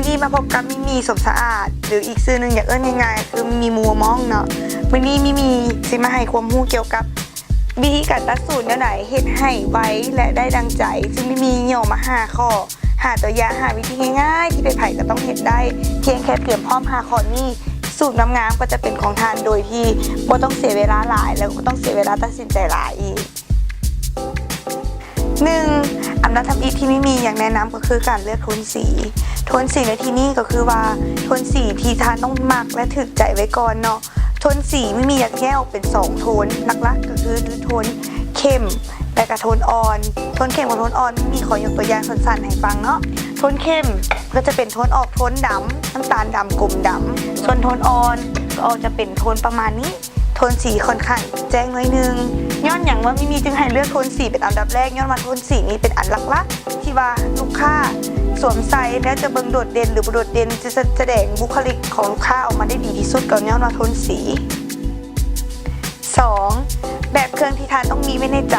วันนี้มาพบกับมิมีสมสะอาดหรืออีกชื่อหนึ่งอย่างง่ายๆคือมีมัวมองเนาะวันนี้มิมีสิมาให้ความรู้เกี่ยวกับวิธีการตัดสูตรแนวไหนเฮ็ดให้ไวและได้ดังใจซึ่งมิมีย่อมา5ข้อหาตัวอย่างหาวิธีง่ายๆที่เป็นไผ่ก็ต้องเฮ็ดได้เพียงแค่เตรียมพร้อม5ข้อนี้สูตรน้ำงามก็จะเป็นของทานโดยที่บ่ต้องเสียเวลาหลายแล้วก็ต้องเสียเวลาตัดสินใจหลายอีก1. อันดับทำอีกที่ไม่มีอย่างแนะนำก็คือการเลือกโทนสีในที่นี้ก็คือว่าโทนสีที่ทานต้องมักและถึกใจไว้ก่อนเนาะโทนสีไม่มีอยากแยกออกเป็น2โทนหลักๆก็คือโทนเข้มและก็โทนอ่อนโทนเข้มกับโทนอ่อนมีขอยกตัวอย่างสั้นๆให้ฟังเนาะโทนเข้มก็จะเป็นโทนออกโทนดำน้ำตาลดำกลมดำส่วนโทนอ่อนก็จะเป็นโทนประมาณนี้โทนสีค่อนข้างแจ้งหน่อยนึงย้อนอย่างว่ามีจึงให้เลือกโทนสีเป็นอันดับแรกย้อนมาโทนสีนี้เป็นอันหลักๆที่ว่าลูกค้าสวมใส่แล้วจะเบิ่งโดดเด่นหรือบ่โดดเด่นจะแสดงบุคลิกของลูกค้าออกมาได้ดีที่สุดก็ย้อนมาโทนสี 2. แบบเครื่องที่ทานต้องมีไว้ในใจ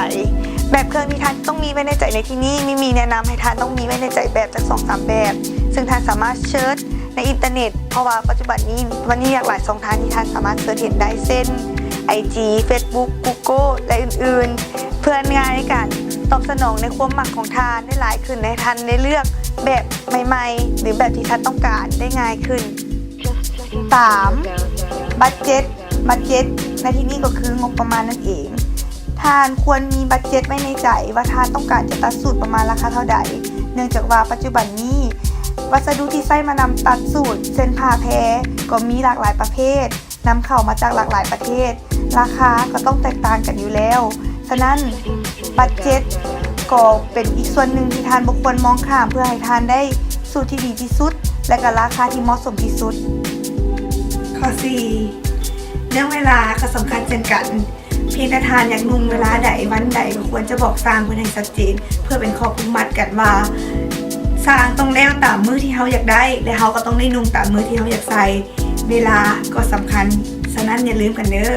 แบบเครื่องที่ทานต้องมีไว้ในใจในที่นี้มีแนะนำให้ทานต้องมีไว้ในใจแบบจาก 2-3 แบบซึ่งทานสามารถเซิร์ชในอินเทอร์เน็ตเพราะว่าปัจจุบันนี้วันนี้หลากหลายช่องทางที่ทานสามารถเซิร์ชเห็นได้เช่น IG Facebook Google และอื่นๆเพื่อง่ายในการตอบสนองในความหมักของทานได้หลายขึ้นในทานได้เลือกแบบใหม่ๆหรือแบบที่ทานต้องการได้ง่ายขึ้น 3. บัดเจ็ตในที่นี้ก็คืองบประมาณนั่นเองทานควรมีบัดเจ็ตไว้ในใจว่าทานต้องการจะตัดสูตรประมาณราคาเท่าใดเนื่องจากว่าปัจจุบันนี้วัสดุที่ใช้มานำตัดสูตรเส้นผ่าแพ้ก็มีหลากหลายประเภทนำเข้ามาจากหลากหลายประเทศราคาก็ต้องแตกต่างกันอยู่แล้วฉะนั้นบัดเจ็ตก็เป็นอีกส่วนหนึ่งที่ทานบุคคลมองข้ามเพื่อให้ทานได้สูตรที่ดีที่สุดและก็ราคาที่เหมาะสมที่สุดข้อ 4. เรื่องเวลาก็สำคัญเช่นกันเพียงแต่ทานอยากนุ่งเวลาใดวันใดก็ควรจะบอกสร้างเพื่อให้ชัดเจนเพื่อเป็นข้อผูกมัดกันว่าสร้างต้องแล้วตามมื้อที่เขาอยากได้และเขาก็ต้องได้นุ่งตามมื้อที่เขาอยากใส่เวลาก็สำคัญฉะนั้นอย่าลืมกันเด้อ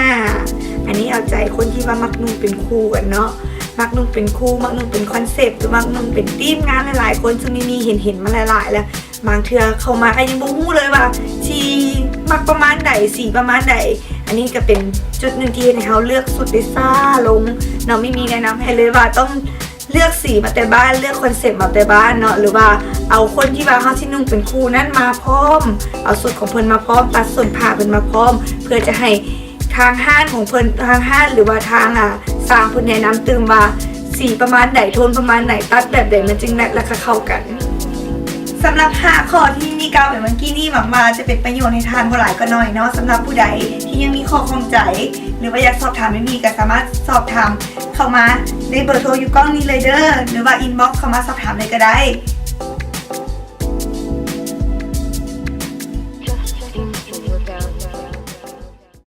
5. อันนี้เอาใจคนที่ว่ามักนุ่งเป็นคู่กันเนาะมักนุ่งเป็นคู่มักนุ่งเป็นคอนเซปต์หรือมักนุ่งเป็นธีมงานหลายๆคนซึ่งมีเห็นมาหลายๆแล้วบางเทื่อเข้ามาก็ยังบ่ฮู้เลยว่าสีมักประมาณใดสีประมาณใดอันนี้ก็เป็นจุดหนึ่งที่ให้เขาเลือกสุดได้ซ่าลงเนาะไม่มีแนะนำให้เลยว่าต้องเลือกสีมาแต่บ้านเลือกคอนเซปต์มาแต่บ้านเนาะหรือว่าเอาคนที่ว่าเขาที่นุ่งเป็นคู่นั้นมาพร้อมเอาสุดของเพิ่นมาพร้อมตัดส่วนผ้าเพิ่นมาพร้อมเพื่อจะให้ทางห้างของเพิ่นทางห้างหรือว่าทางสร้างเพิ่นแนะนำตื่มว่าสีประมาณไหนโทนประมาณไหนตัดแบบไหนมันจึงแมทและเข้ากันสำหรับ5ข้อที่มีกล่าวไปเมื่อกี้นี้หวังว่าจะเป็นประโยชน์ให้ทานบ่หลายก็น้อยเนาะสำหรับผู้ใดที่ยังมีข้อข้องใจหรือว่าอยากสอบถามไม่มีก็สามารถสอบถามเข้ามาในเบอร์โทรอยู่กล้องนี้เลยเด้อหรือว่าอินบ็อกซ์เข้ามาสอบถามเลยก็ได้